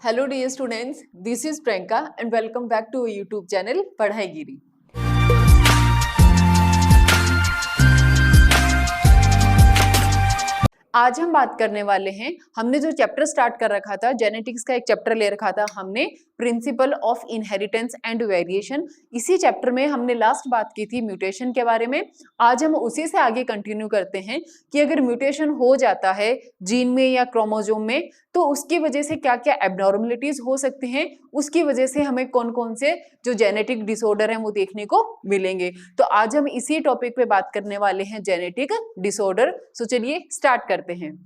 Hello dear students, this is Priyanka and welcome back to YouTube channel Padhai Giri. आज हम बात करने वाले हैं, हमने जो चैप्टर स्टार्ट कर रखा था, जेनेटिक्स का एक चैप्टर ले रखा था हमने, principle of inheritance and variation. इसी चैप्टर में हमने लास्ट बात की थी म्यूटेशन के बारे में। आज हम उसी से आगे कंटिन्यू करते हैं कि अगर म्यूटेशन हो जाता है जीन में या क्रोमोसोम में तो उसकी वजह से क्या क्या एब्नॉर्मलिटीज हो सकती हैं, उसकी वजह से हमें कौन कौन से जो जेनेटिक डिसऑर्डर हैं वो देखने को मिलेंगे। तो आज हम इसी टॉपिक पे बात करने वाले हैं, जेनेटिक डिसऑर्डर। सो चलिए स्टार्ट करते हैं।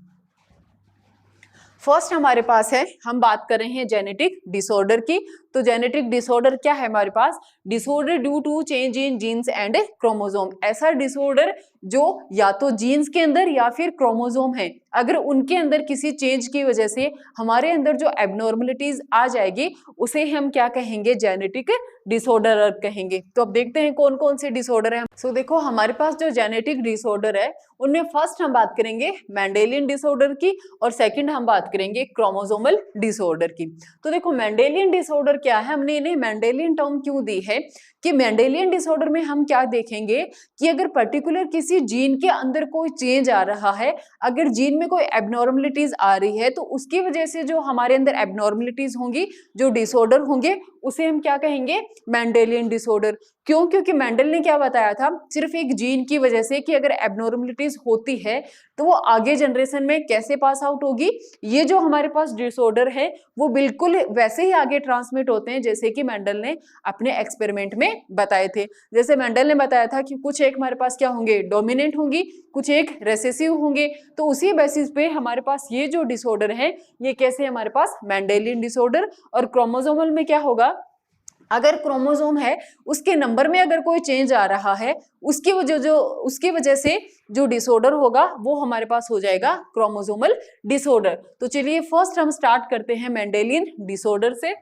फर्स्ट हमारे पास है, हम बात कर रहे हैं जेनेटिक डिसऑर्डर की। तो जेनेटिक डिसऑर्डर क्या है हमारे पास? Disorder due to change in genes and chromosome. ऐसा डिसऑर्डर जो या तो जीन्स के अंदर या फिर क्रोमोसोम है, अगर उनके अंदर किसी चेंज की वजह से हमारे अंदर जो एब्नॉर्मलिटीज आ जाएगी उसे हम क्या कहेंगे? जेनेटिक डिसऑर्डर कहेंगे। तो अब देखते हैं कौन कौन से डिसऑर्डर है। सो देखो हमारे पास जो जेनेटिक डिसऑर्डर है उनमें फर्स्ट हम बात करेंगे मेंडेलियन डिसऑर्डर की और सेकंड हम बात करेंगे क्रोमोसोमल डिसऑर्डर की। तो देखो मेंडेलियन डिसऑर्डर क्या है, हमने इन्हें मेंडेलियन टर्म क्यों दी है कि मेंडेलियन डिसऑर्डर में हम क्या देखेंगे कि अगर पर्टिकुलर किसी जीन के अंदर कोई चेंज आ रहा है, अगर जीन में कोई एब्नॉर्मलिटीज आ रही है तो उसकी वजह से जो हमारे अंदर एब्नॉर्मलिटीज होंगी, जो डिसऑर्डर होंगे, उसे हम क्या कहेंगे? Mendelian disorder. क्यों? क्योंकि मेंडल ने क्या बताया था, सिर्फ एक जीन की वजह से कि अगर एब्नॉर्मलिटीज होती है तो वो आगे जनरेशन में कैसे पास आउट होगी, ये जो हमारे पास डिसऑर्डर है वो बिल्कुल वैसे ही आगे ट्रांसमिट होते हैं जैसे कि मेंडल ने अपने एक्सपेरिमेंट में बताए थे। जैसे मेंडल ने बताया था कि कुछ एक हमारे पास क्या होंगे? डोमिनेंट होंगी, कुछ एक रेसेसिव होंगे। तो उसी बेसिस पे हमारे पास ये जो डिसऑर्डर है ये कैसे हमारे पास? Mendelian disorder. और क्रोमोसोमल में क्या होगा? अगर क्रोमोसोम है उसके नंबर में अगर कोई चेंज आ रहा है उसकी वजह से जो डिसऑर्डर होगा वो हमारे पास हो जाएगा क्रोमोसोमल डिसऑर्डर। तो चलिए फर्स्ट हम स्टार्ट करते हैं मेंडेलियन डिसऑर्डर से।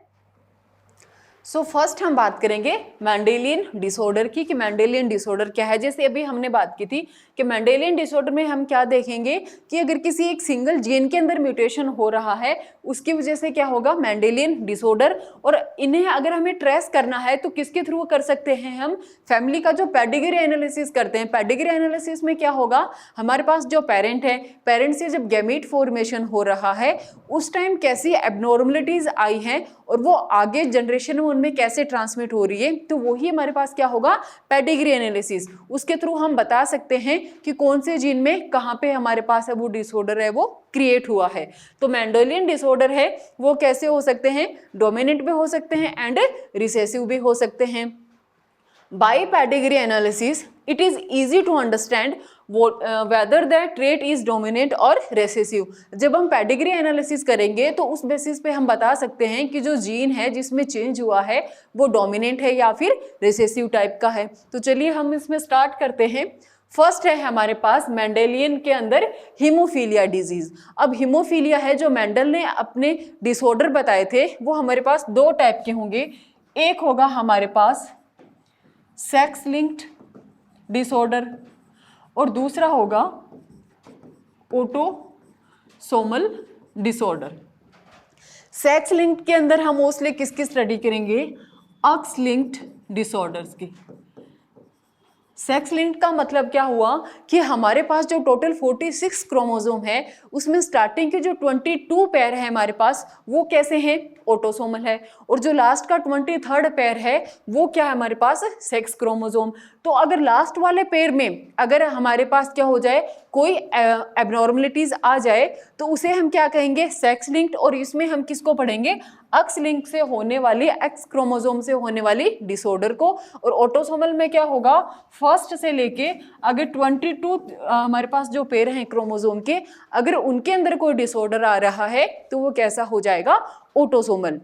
सो फर्स्ट हम बात करेंगे मेंडेलियन डिसऑर्डर की कि मेंडेलियन डिसऑर्डर क्या है। जैसे अभी हमने बात की थी कि मेंडेलियन डिसऑर्डर में हम क्या देखेंगे कि अगर किसी एक सिंगल जीन के अंदर म्यूटेशन हो रहा है उसकी वजह से क्या होगा? Mendelian disorder. और इन्हें अगर हमें ट्रेस करना है तो किसके थ्रू कर सकते हैं? हम फैमिली का जो पेडिग्री एनालिसिस करते हैं। पेडिग्री एनालिसिस में क्या होगा? हमारे पास जो पेरेंट है, पेरेंट से जब गैमीट फॉर्मेशन हो रहा है उस टाइम कैसी एब्नॉर्मलिटीज आई हैं और वो आगे जनरेशन में उनमें कैसे ट्रांसमिट हो रही है, तो वही हमारे पास क्या होगा? Pedigree analysis. उसके थ्रू हम बता सकते हैं कि कौन से जीन में कहां पे हमारे पास है वो डिसऑर्डर है वो क्रिएट हुआ है। तो मेंडेलियन डिसऑर्डर है वो कैसे हो सकते हैं? डोमिनेंट भी हो सकते हैं एंड रिसेसिव भी हो सकते हैं। By pedigree analysis it is easy to understand whether that trait is dominant or recessive। जब हम पेडिग्री एनालिसिस करेंगे तो उस बेसिस पे हम बता सकते हैं कि जो जीन है जिसमें चेंज हुआ है वो डोमिनेंट है या फिर रिसेसिव टाइप का है। तो चलिए हम इसमें स्टार्ट करते हैं। फर्स्ट है हमारे पास मेंडेलियन के अंदर हीमोफीलिया डिजीज। अब हीमोफीलिया है जो मेंडल ने अपने डिसऑर्डर बताए थे वो हमारे पास दो टाइप के होंगे। एक होगा हमारे पास सेक्स लिंक्ड डिसऑर्डर और दूसरा होगा ऑटोसोमल डिसऑर्डर। सेक्स लिंक्ड के अंदर हम मोस्टली किसकी स्टडी करेंगे? एक्स लिंक्ड डिसऑर्डर्स की। सेक्स लिंक्ड का मतलब क्या हुआ कि हमारे पास जो टोटल 46 क्रोमोसोम है उसमें स्टार्टिंग के जो 22 पेयर है हमारे पास वो कैसे हैं? ऑटोसोमल है। और जो लास्ट का 23rd पेयर है वो क्या है हमारे पास? Sex chromosome. तो अगर लास्ट वाले पेयर में अगर हमारे पास क्या हो जाए, कोई एब्नॉर्मलिटीज आ जाए तो उसे हम क्या कहेंगे? Sex linked. और इसमें हम किसको पढ़ेंगे? एक्स लिंक से होने वाली, एक्स क्रोमोसोम से होने वाली डिसऑर्डर को। और ऑटोसोमल में क्या होगा? फर्स्ट से लेके अगर 22 हमारे पास जो पेयर हैं क्रोमोसोम के, अगर उनके अंदर कोई डिसऑर्डर आ रहा है तो वो कैसा हो जाएगा? ऑटोसोमल।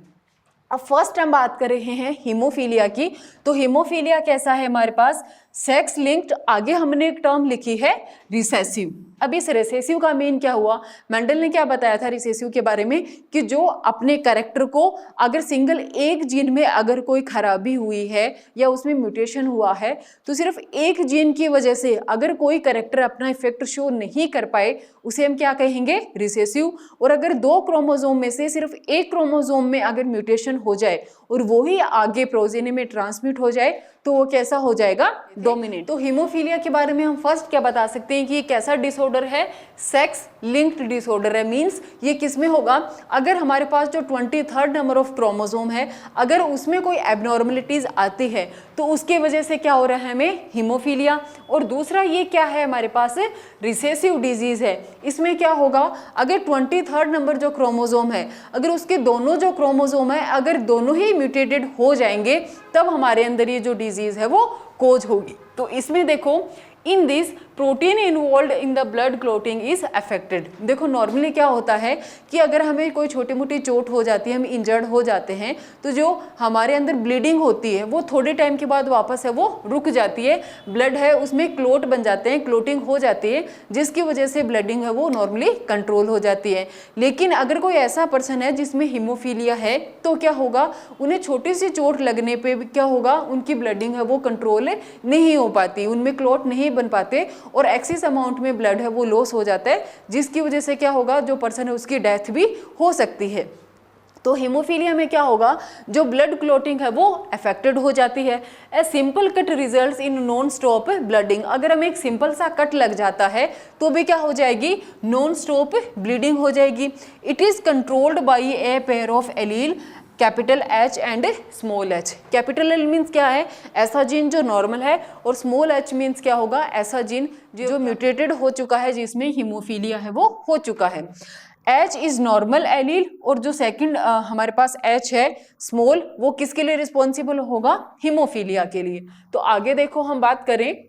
अब फर्स्ट हम बात कर रहे हैं हीमोफीलिया की। तो हीमोफीलिया कैसा है हमारे पास? सेक्स लिंक्ड, आगे हमने एक टर्म लिखी है रिसेसिव। अब इस रिसेसिव का मीन क्या हुआ, मेंडल ने क्या बताया था रिसेसिव के बारे में कि जो अपने कैरेक्टर को अगर सिंगल एक जीन में अगर कोई खराबी हुई है या उसमें म्यूटेशन हुआ है तो सिर्फ एक जीन की वजह से अगर कोई कैरेक्टर अपना इफेक्ट शो नहीं कर पाए उसे हम क्या कहेंगे, रिसेसिव। और अगर दो क्रोमोसोम में से सिर्फ एक क्रोमोसोम में अगर म्यूटेशन हो जाए और वो ही आगे प्रोजेनी में ट्रांसमिट हो जाए तो वो कैसा हो जाएगा, डोमिनेंट। तो हीमोफीलिया के बारे में हम फर्स्ट क्या बता सकते हैं कि ये कैसा डिसऑर्डर है, सेक्स लिंक्ड डिसऑर्डर है। मींस ये किस में होगा, अगर हमारे पास जो 23rd नंबर ऑफ क्रोमोसोम है अगर उसमें कोई एबनॉर्मलिटीज आती है तो उसके वजह से क्या हो रहा है हमें, हीमोफीलिया। और दूसरा ये क्या है हमारे पास, रिसेसिव डिजीज है। इसमें क्या होगा, अगर 23rd नंबर जो क्रोमोसोम है अगर उसके दोनों जो क्रोमोसोम है अगर दोनों ही म्यूटेटेड हो जाएंगे तब हमारे अंदर ये जो डिजीज है वो कोज होगी। तो इसमें देखो, in this protein involve in the blood clotting is affected. देखो नॉर्मली क्या होता है कि अगर हमें कोई छोटी मोटी चोट हो जाती है, हम इंजर्ड हो जाते हैं तो जो हमारे अंदर ब्लीडिंग होती है वो थोड़े टाइम के बाद वापस है वो रुक जाती है, ब्लड है उसमें क्लोट बन जाते हैं, क्लोटिंग हो जाती है जिसकी वजह से ब्लडिंग है वो नॉर्मली कंट्रोल हो जाती है। लेकिन अगर कोई ऐसा पर्सन है जिसमें हीमोफीलिया है तो क्या होगा, उन्हें छोटी सी चोट लगने पे क्या होगा, उनकी ब्लडिंग है वो कंट्रोल नहीं हो पाती, उनमें क्लोट नहीं बन पाते और एक्सेस अमाउंट में ब्लड है वो लॉस हो जाता है जिसकी वजह से क्या होगा, जो पर्सन है उसकी डेथ भी हो सकती है। तो हीमोफीलिया में क्या होगा, जो ब्लड क्लॉटिंग है वो अफेक्टेड हो जाती है। A simple cut results in non stop blooding. अगर हमें एक सिंपल सा कट लग जाता है तो भी क्या हो जाएगी, नॉन स्टॉप ब्लीडिंग हो जाएगी। It is controlled by a pair of allele capital H and small h। Capital L means क्या है, ऐसा जीन जो नॉर्मल है, और स्मॉल h मीन्स क्या होगा, ऐसा जीन जो म्यूटेटेड हो चुका है जिसमें हीमोफीलिया है वो हो चुका है। H इज नॉर्मल एलील, और जो सेकंड हमारे पास H है स्मॉल, वो किसके लिए रिस्पॉन्सिबल होगा, हीमोफीलिया के लिए। तो आगे देखो हम बात करें,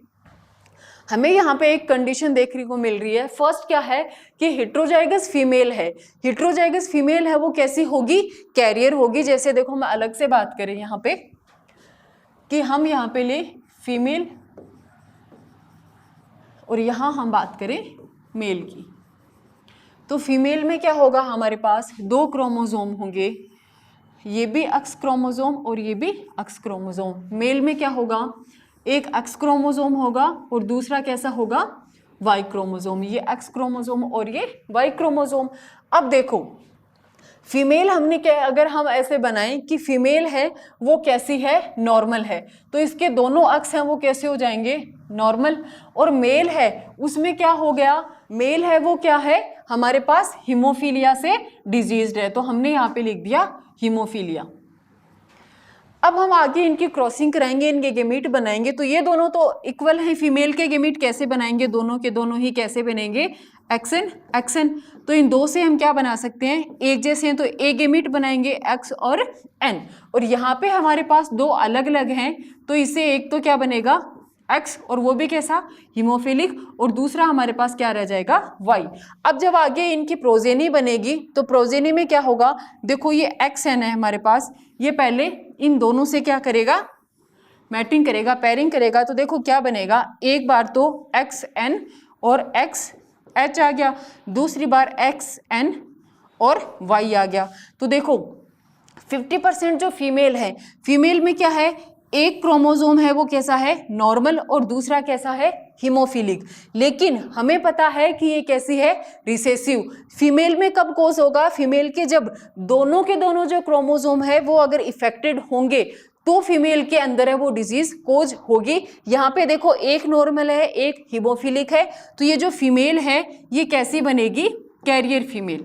हमें यहाँ पे एक कंडीशन देखने को मिल रही है। फर्स्ट क्या है कि हेट्रोजाइगस फीमेल है, हेट्रोजाइगस फीमेल है वो कैसी होगी, कैरियर होगी। जैसे देखो हम अलग से बात करें यहाँ पे कि हम यहाँ पे ले फीमेल और यहाँ हम बात करें मेल की, तो फीमेल में क्या होगा, हमारे पास दो क्रोमोसोम होंगे, ये भी एक्स क्रोमोसोम और ये भी एक्स क्रोमोसोम। मेल में क्या होगा, एक एक्स क्रोमोसोम होगा और दूसरा कैसा होगा, वाई क्रोमोसोम। ये एक्स क्रोमोसोम और ये वाई क्रोमोसोम। अब देखो फीमेल हमने क्या, अगर हम ऐसे बनाएं कि फीमेल है वो कैसी है, नॉर्मल है, तो इसके दोनों अक्स हैं वो कैसे हो जाएंगे, नॉर्मल। और मेल है उसमें क्या हो गया, मेल है वो क्या है, हमारे पास हीमोफीलिया से डिजीज्ड है, तो हमने यहाँ पे लिख दिया हीमोफीलिया। अब हम आगे इनकी क्रॉसिंग कराएंगे, इनके गेमीट बनाएंगे, तो ये दोनों तो इक्वल हैं। फीमेल के गेमीट कैसे बनाएंगे, दोनों के दोनों ही कैसे बनेंगे, एक्सन एक्सन। तो इन दो से हम क्या बना सकते हैं, एक जैसे हैं, तो ए गेमीट बनाएंगे एक्स और एन, और यहाँ पे हमारे पास दो अलग अलग हैं तो इसे एक तो क्या बनेगा एक्स और वो भी कैसा, हीमोफिलिक, और दूसरा हमारे पास क्या रह जाएगा, वाई। अब जब आगे इनकी प्रोजेनी बनेगी तो प्रोजेनी में क्या होगा, देखो ये एक्स एन है हमारे पास, ये पहले इन दोनों से क्या करेगा, मैटिंग करेगा, पेयरिंग करेगा, तो देखो क्या बनेगा, एक बार तो एक्स एन और एक्स एच आ गया, दूसरी बार एक्स एन और वाई आ गया। तो देखो 50% जो फीमेल है, फीमेल में क्या है, एक क्रोमोसोम है वो कैसा है, नॉर्मल, और दूसरा कैसा है, हीमोफिलिक। लेकिन हमें पता है कि ये कैसी है, रिसेसिव। फीमेल में कब कोज होगा, फीमेल के जब दोनों के दोनों जो क्रोमोसोम है वो अगर इफेक्टेड होंगे तो फीमेल के अंदर है वो डिजीज कोज होगी। यहाँ पे देखो एक नॉर्मल है एक हीमोफिलिक है, तो ये जो फीमेल है ये कैसी बनेगी, कैरियर फीमेल।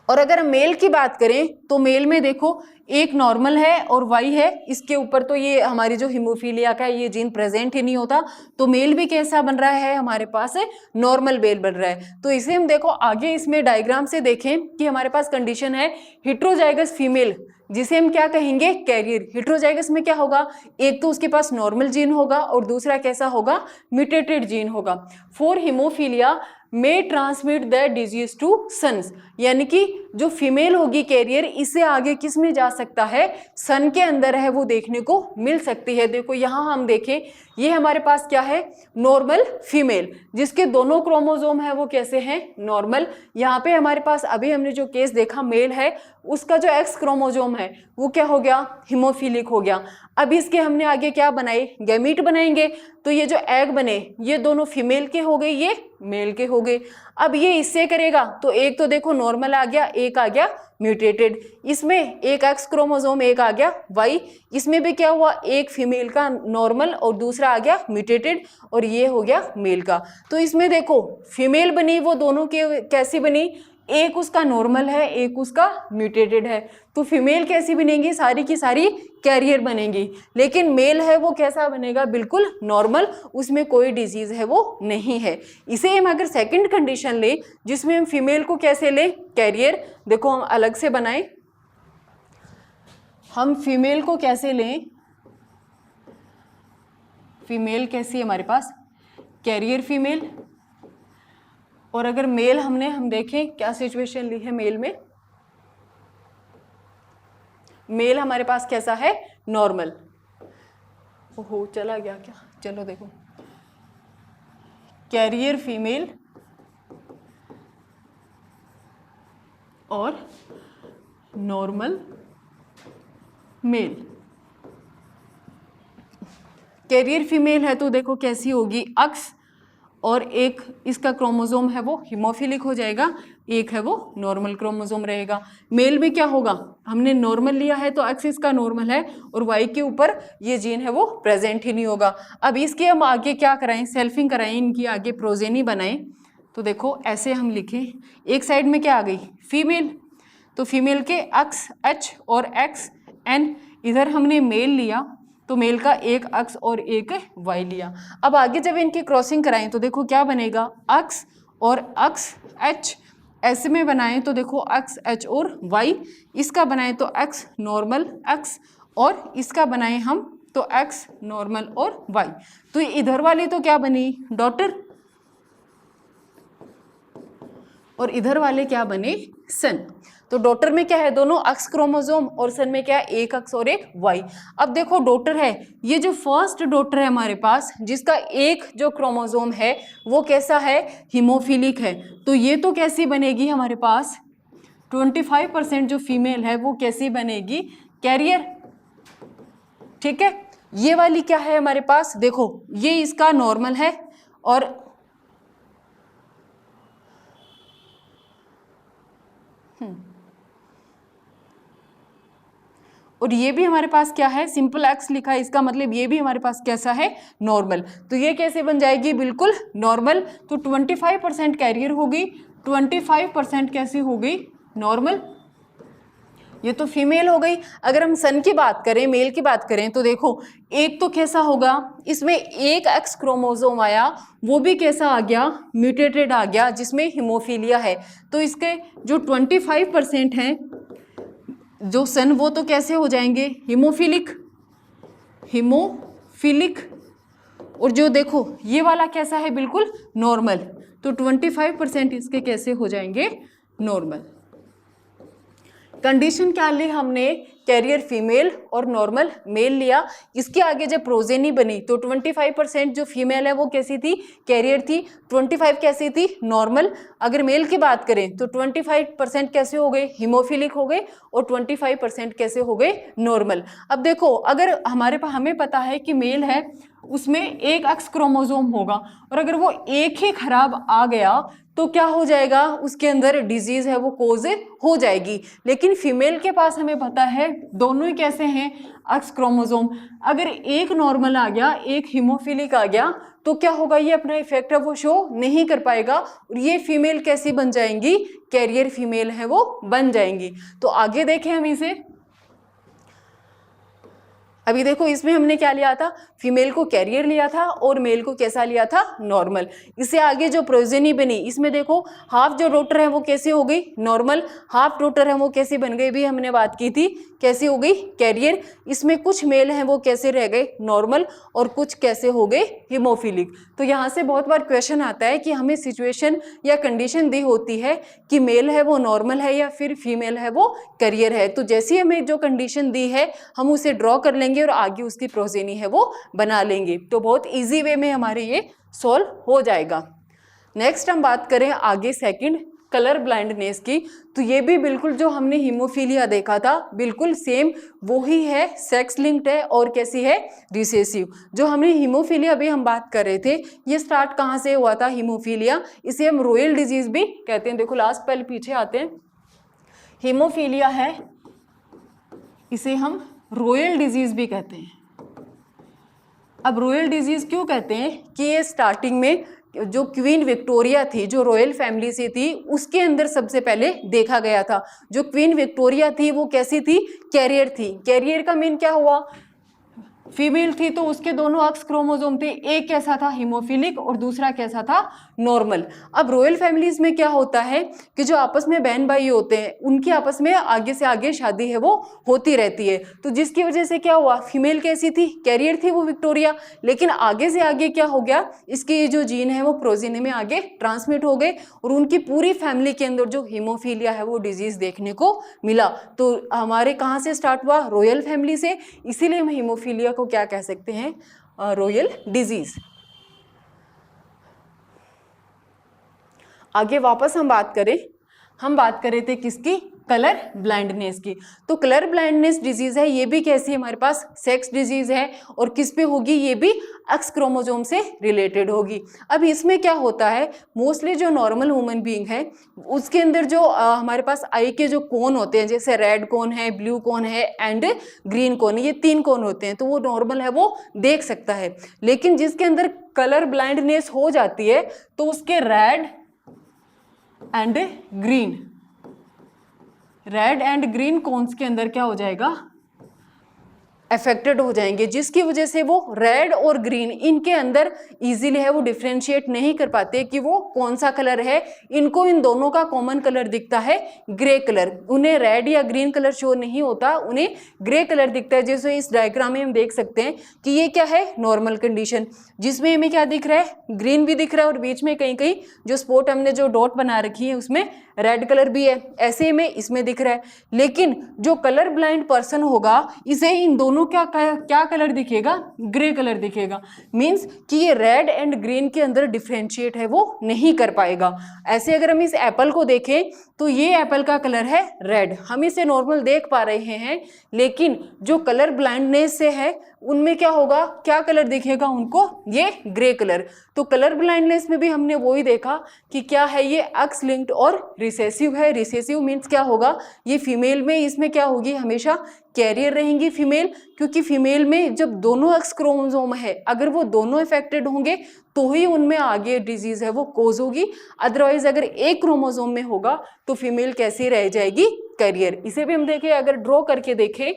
और अगर मेल की बात करें तो मेल में देखो एक नॉर्मल है और वाई है, इसके ऊपर तो ये हमारी जो हीमोफीलिया का ये जीन प्रेजेंट ही नहीं होता, तो मेल भी कैसा बन रहा है, हमारे पास नॉर्मल मेल बन रहा है। तो इसे हम देखो आगे इसमें डायग्राम से देखें कि हमारे पास कंडीशन है हेट्रोजाइगस फीमेल, जिसे हम क्या कहेंगे, कैरियर। हेट्रोजाइगस में क्या होगा, एक तो उसके पास नॉर्मल जीन होगा और दूसरा कैसा होगा, म्यूटेटेड जीन होगा। For haemophilia may transmit the disease to sons, यानी कि जो फीमेल होगी कैरियर, इससे आगे किस में जा सकता है, सन के अंदर है वो देखने को मिल सकती है। देखो यहाँ हम देखें, ये हमारे पास क्या है, नॉर्मल फीमेल, जिसके दोनों क्रोमोसोम है वो कैसे हैं, नॉर्मल। यहाँ पे हमारे पास अभी हमने जो केस देखा मेल है, उसका जो एक्स क्रोमोसोम है वो क्या हो गया, हीमोफिलिक हो गया। अब इसके हमने आगे क्या बनाए, गैमीट बनाएंगे। तो ये जो एग बने ये दोनों फीमेल के हो गए, ये मेल के हो गए। अब ये इससे करेगा तो एक तो देखो नॉर्मल आ गया, एक आ गया म्यूटेटेड। इसमें एक एक्स क्रोमोसोम, एक आ गया वाई। इसमें भी क्या हुआ, एक फीमेल का नॉर्मल और दूसरा आ गया म्यूटेटेड, और ये हो गया मेल का। तो इसमें देखो फीमेल बनी वो दोनों के कैसी बनी, एक उसका नॉर्मल है, एक उसका म्यूटेटेड है। तो फीमेल कैसी बनेगी, सारी की सारी कैरियर बनेगी। लेकिन मेल है वो कैसा बनेगा, बिल्कुल नॉर्मल, उसमें कोई डिजीज है वो नहीं है। इसे हम अगर सेकंड कंडीशन ले जिसमें हम फीमेल को कैसे ले, कैरियर, देखो हम अलग से बनाएं, हम फीमेल को कैसे लें, फीमेल कैसी है हमारे पास, कैरियर फीमेल। और अगर मेल हम देखें क्या सिचुएशन ली है मेल में, मेल हमारे पास कैसा है, नॉर्मल। ओहो चला गया क्या, चलो देखो, कैरियर फीमेल और नॉर्मल मेल। कैरियर फीमेल है तो देखो कैसी होगी, अक्स और एक इसका क्रोमोसोम है वो हीमोफिलिक हो जाएगा, एक है वो नॉर्मल क्रोमोसोम रहेगा। मेल में क्या होगा, हमने नॉर्मल लिया है तो एक्स इसका नॉर्मल है और वाई के ऊपर ये जीन है वो प्रेजेंट ही नहीं होगा। अब इसके हम आगे क्या कराएं, सेल्फिंग कराएं, इनकी आगे प्रोजेनी बनाएं। तो देखो ऐसे हम लिखें, एक साइड में क्या आ गई, फीमेल, तो फीमेल के एक्स एच और एक्स एन, इधर हमने मेल लिया तो मेल का एक अक्स और एक वाई लिया। अब आगे जब इनकी क्रॉसिंग कराएं तो देखो क्या बनेगा, अक्स और अक्स एच, ऐसे में बनाएं तो देखो अक्स एच और वाई, इसका बनाएं तो एक्स नॉर्मल एक्स, और इसका बनाएं हम तो एक्स नॉर्मल और वाई। तो इधर वाली तो क्या बनी, डॉटर, और इधर वाले क्या बने, सन। तो डॉटर में क्या है, दोनों अक्स क्रोमोसोम, और सन में क्या है, एक अक्स और एक वाई। अब देखो डॉटर है, ये जो फर्स्ट डॉटर है हमारे पास जिसका एक जो क्रोमोसोम है वो कैसा है, हीमोफिलिक है। तो ये तो कैसी बनेगी हमारे पास, 25% जो फीमेल है वो कैसी बनेगी, कैरियर। ठीक है, ये वाली क्या है हमारे पास, देखो ये इसका नॉर्मल है और ये भी हमारे पास क्या है, सिंपल एक्स लिखा है, इसका मतलब ये भी हमारे पास कैसा है, नॉर्मल। तो ये कैसे बन जाएगी, बिल्कुल नॉर्मल। तो 25% कैरियर होगी, 25% कैसी होगी, नॉर्मल। ये तो फीमेल हो गई। अगर हम सन की बात करें, मेल की बात करें, तो देखो एक तो कैसा होगा, इसमें एक एक्स क्रोमोसोम आया, वो भी कैसा आ गया, म्यूटेटेड आ गया, जिसमें हीमोफीलिया है। तो इसके जो 25% हैं जो सन, वो तो कैसे हो जाएंगे, हीमोफिलिक, हीमोफिलिक। और जो देखो ये वाला कैसा है, बिल्कुल नॉर्मल। तो 25% इसके कैसे हो जाएंगे, नॉर्मल। कंडीशन क्या ली हमने, कैरियर फीमेल और नॉर्मल मेल लिया। इसके आगे जब प्रोजेनी बनी तो 25% जो फीमेल है वो कैसी थी, कैरियर थी, 25 कैसी थी, नॉर्मल। अगर मेल की बात करें तो 25% कैसे हो गए, हीमोफिलिक हो गए, और 25% कैसे हो गए, नॉर्मल। अब देखो अगर हमें पता है कि मेल है उसमें एक एक्स क्रोमोसोम होगा, और अगर वो एक ही खराब आ गया तो क्या हो जाएगा, उसके अंदर डिजीज है वो कोज हो जाएगी। लेकिन फीमेल के पास हमें पता है दोनों ही कैसे हैं, एक्स क्रोमोसोम। अगर एक नॉर्मल आ गया, एक हीमोफिलिक आ गया, तो क्या होगा, ये अपना इफेक्ट है वो शो नहीं कर पाएगा, और ये फीमेल कैसी बन जाएंगी, कैरियर फीमेल है वो बन जाएंगी। तो आगे देखें हम इसे, अभी देखो इसमें हमने क्या लिया था, फीमेल को कैरियर लिया था और मेल को कैसा लिया था, नॉर्मल। इससे आगे जो प्रोजेनी बनी, इसमें देखो हाफ जो डॉटर है वो कैसे हो गई, नॉर्मल, हाफ डॉटर है वो कैसे बन गई, भी हमने बात की थी, कैसी हो गई, कैरियर। इसमें कुछ मेल हैं वो कैसे रह गए, नॉर्मल, और कुछ कैसे हो गए, हीमोफिलिक। तो यहाँ से बहुत बार क्वेश्चन आता है कि हमें सिचुएशन या कंडीशन दी होती है कि मेल है वो नॉर्मल है या फिर फीमेल है वो कैरियर है। तो जैसी हमें जो कंडीशन दी है हम उसे ड्रॉ कर लेंगे और आगे उसकी प्रोजेनी है वो बना लेंगे। तो बहुत इजी वे में हमारे ये सॉल्व हो जाएगा। नेक्स्ट हम बात करें आगे सेकंड, कलर ब्लाइंडनेस की। तो ये भी बिल्कुल जो हमने हीमोफीलिया देखा था बिल्कुल सेम वो ही है, सेक्स लिंक्ड है और कैसी है, रिसेसिव। जो हमने हीमोफीलिया अभी हम बात कर रहे थे, ये स्टार्ट कहाँ से हुआ था, हीमोफीलिया, इसे हम रॉयल डिजीज भी कहते हैं। देखो लास्ट पहले पीछे आते हैं, हीमोफीलिया है, इसे हम रॉयल डिजीज भी कहते हैं। अब रॉयल डिजीज क्यों कहते हैं कि ये स्टार्टिंग में जो क्वीन विक्टोरिया थी, जो रॉयल फैमिली से थी, उसके अंदर सबसे पहले देखा गया था। जो क्वीन विक्टोरिया थी वो कैसी थी, कैरियर थी। कैरियर का मीन क्या हुआ, फीमेल थी तो उसके दोनों अक्स क्रोमोसोम थे, एक कैसा था, हीमोफिलिक, और दूसरा कैसा था, नॉर्मल। अब रॉयल फैमिलीज में क्या होता है कि जो आपस में बहन भाई होते हैं उनकी आपस में आगे से आगे शादी है वो होती रहती है। तो जिसकी वजह से क्या हुआ, फीमेल कैसी थी, कैरियर थी वो विक्टोरिया, लेकिन आगे से आगे क्या हो गया, इसके जो जीन है वो प्रोजेनी में आगे ट्रांसमिट हो गए और उनकी पूरी फैमिली के अंदर जो हीमोफीलिया है वो डिजीज देखने को मिला। तो हमारे कहाँ से स्टार्ट हुआ, रॉयल फैमिली से, इसीलिए हम हीमोफीलिया को क्या कह सकते हैं, रॉयल डिजीज। आगे वापस हम बात कर रहे थे किसकी, कलर ब्लाइंडनेस की। तो कलर ब्लाइंडनेस डिजीज है, ये भी कैसी है हमारे पास, सेक्स डिजीज है, और किस पे होगी, ये भी एक्स क्रोमोसोम से रिलेटेड होगी। अब इसमें क्या होता है, मोस्टली जो नॉर्मल ह्यूमन बीइंग है उसके अंदर जो हमारे पास आई के जो कोन होते हैं, जैसे रेड कोन है, ब्लू कोन है एंड ग्रीन कोन, ये 3 कोन होते हैं, तो वो नॉर्मल है वो देख सकता है। लेकिन जिसके अंदर कलर ब्लाइंडनेस हो जाती है तो उसके रेड एंड ग्रीन कोन्स के अंदर क्या हो जाएगा, अफेक्टेड हो जाएंगे, जिसकी वजह से वो रेड और ग्रीन इनके अंदर इजीली है वो डिफ्रेंशिएट नहीं कर पाते कि वो कौन सा कलर है। इनको इन दोनों का कॉमन कलर दिखता है ग्रे कलर, उन्हें रेड या ग्रीन कलर शो नहीं होता, उन्हें ग्रे कलर दिखता है। जैसे इस डायग्राम में हम देख सकते हैं कि ये क्या है, नॉर्मल कंडीशन, जिसमें हमें क्या दिख रहा है, ग्रीन भी दिख रहा है और बीच में कहीं कहीं जो स्पॉट हमने जो डॉट बना रखी है उसमें रेड कलर भी है, ऐसे में इसमें दिख रहा है। लेकिन जो कलर ब्लाइंड पर्सन होगा इसे इन दोनों क्या कलर दिखेगा, ग्रे कलर दिखेगा। मींस कि ये रेड एंड ग्रीन के अंदर डिफरेंशिएट है वो नहीं कर पाएगा। ऐसे अगर हम इस एप्पल को देखें तो ये एप्पल का कलर है रेड, हम इसे नॉर्मल देख पा रहे हैं, लेकिन जो कलर ब्लाइंडनेस से है उनमें क्या होगा, क्या कलर दिखेगा उनको, ये ग्रे कलर। तो कलर ब्लाइंडनेस में भी हमने वही देखा कि क्या है, ये एक्स लिंक्ड और रिसेसिव है। रिसेसिव मीन्स क्या होगा, ये फीमेल में इसमें क्या होगी, हमेशा कैरियर रहेंगी फीमेल, क्योंकि फीमेल में जब दोनों एक्स क्रोमोसोम है अगर वो दोनों इफेक्टेड होंगे तो ही उनमें आगे डिजीज है वो कोज होगी। अदरवाइज अगर एक क्रोमोसोम में होगा तो फीमेल कैसी रह जाएगी, कैरियर। इसे भी हम देखें, अगर ड्रॉ करके देखें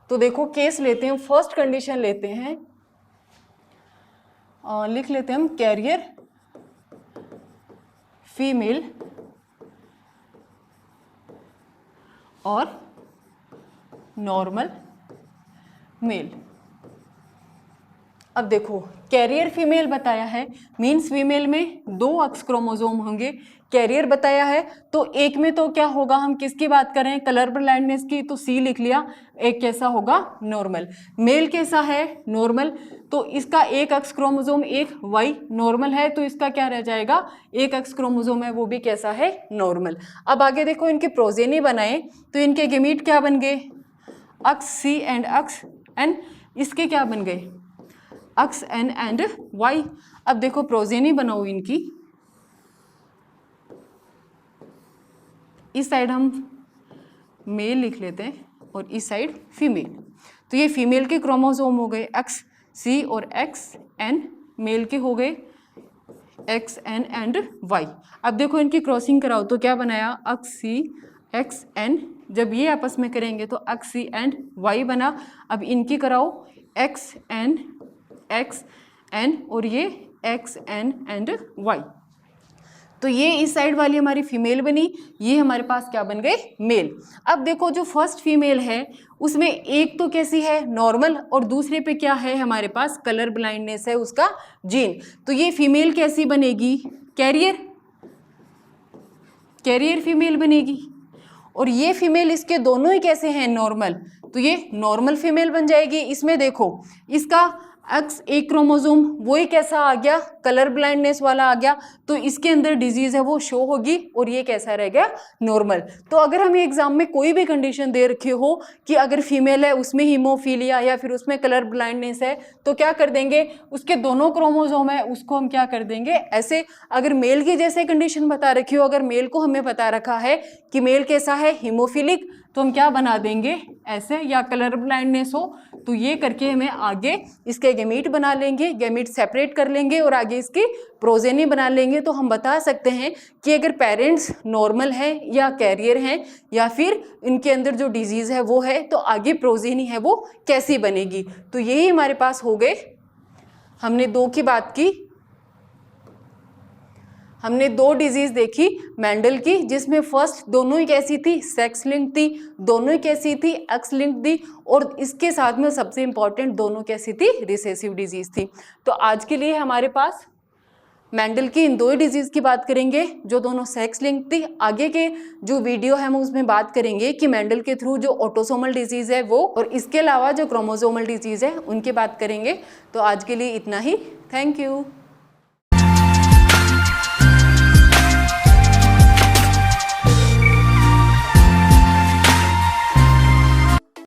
तो देखो केस लेते हैं, फर्स्ट कंडीशन लेते हैं, लिख लेते हैं हम कैरियर फीमेल और नॉर्मल मेल। अब देखो कैरियर फीमेल बताया है, मीन्स फीमेल में 2 एक्स क्रोमोसोम होंगे, कैरियर बताया है तो एक में तो क्या होगा, हम किसकी बात करें, कलर ब्लाइंडनेस की, तो सी लिख लिया। एक कैसा होगा, नॉर्मल। मेल कैसा है, नॉर्मल, तो इसका 1 एक्स क्रोमोसोम, 1 वाई नॉर्मल है, तो इसका क्या रह जाएगा, 1 एक्स क्रोमोसोम है वो भी कैसा है, नॉर्मल। अब आगे देखो इनके प्रोजेनी बनाए तो इनके गेमीट क्या बन गए, अक्स सी एंड अक्स एन, इसके क्या बन गए, अक्स एन एंड वाई। अब देखो प्रोजेनी बनाओ इनकी, इस साइड हम मेल लिख लेते हैं और इस साइड फीमेल। तो ये फीमेल के क्रोमोसोम हो गए एक्स सी और एक्स एन, मेल के हो गए एक्स एन एंड वाई। अब देखो इनकी क्रॉसिंग कराओ तो क्या बनाया, एक्स सी एक्स एन जब ये आपस में करेंगे तो एक्स एंड वाई बना। अब इनकी कराओ एक्स एन और ये एक्स एन एंड वाई। तो ये इस साइड वाली हमारी फीमेल बनी, ये हमारे पास क्या बन गए, मेल। अब देखो जो फर्स्ट फीमेल है उसमें एक तो कैसी है, नॉर्मल, और दूसरे पे क्या है हमारे पास, कलर ब्लाइंडनेस है उसका जीन। तो ये फीमेल कैसी बनेगी, कैरियर फीमेल बनेगी। और ये फीमेल इसके दोनों ही कैसे हैं, नॉर्मल, तो ये नॉर्मल फीमेल बन जाएगी। इसमें देखो इसका एक्स एक क्रोमोसोम वो ही कैसा आ गया, कलर ब्लाइंडनेस वाला आ गया, तो इसके अंदर डिजीज है वो शो होगी और ये कैसा रह गया, नॉर्मल। तो अगर हमें एग्जाम में कोई भी कंडीशन दे रखी हो कि अगर फीमेल है उसमें हीमोफीलिया या फिर उसमें कलर ब्लाइंडनेस है, तो क्या कर देंगे, उसके दोनों क्रोमोसोम है उसको हम क्या कर देंगे ऐसे। अगर मेल की जैसे कंडीशन बता रखी हो, अगर मेल को हमें बता रखा है कि मेल कैसा है, हीमोफिलिक, तो हम क्या बना देंगे ऐसे, या कलर ब्लाइंडनेस हो तो ये करके हमें आगे इसके गैमीट बना लेंगे, गैमीट सेपरेट कर लेंगे और आगे इसकी प्रोजेनी बना लेंगे। तो हम बता सकते हैं कि अगर पेरेंट्स नॉर्मल है या कैरियर हैं या फिर इनके अंदर जो डिजीज है वो है, तो आगे प्रोजेनी है वो कैसी बनेगी। तो यही हमारे पास हो गए, हमने दो की बात की, हमने दो डिजीज देखी मेंडल की, जिसमें फर्स्ट दोनों ही कैसी थी, सेक्स लिंक थी, दोनों ही कैसी थी, एक्स लिंक थी, और इसके साथ में सबसे इंपॉर्टेंट दोनों कैसी थी, रिसेसिव डिजीज थी। तो आज के लिए हमारे पास मेंडल की इन दो ही डिजीज की बात करेंगे जो दोनों सेक्स लिंक थी। आगे के जो वीडियो है हम उसमें बात करेंगे कि मेंडल के थ्रू जो ऑटोसोमल डिजीज है वो, और इसके अलावा जो क्रोमोसोमल डिजीज है उनकी बात करेंगे। तो आज के लिए इतना ही, थैंक यू।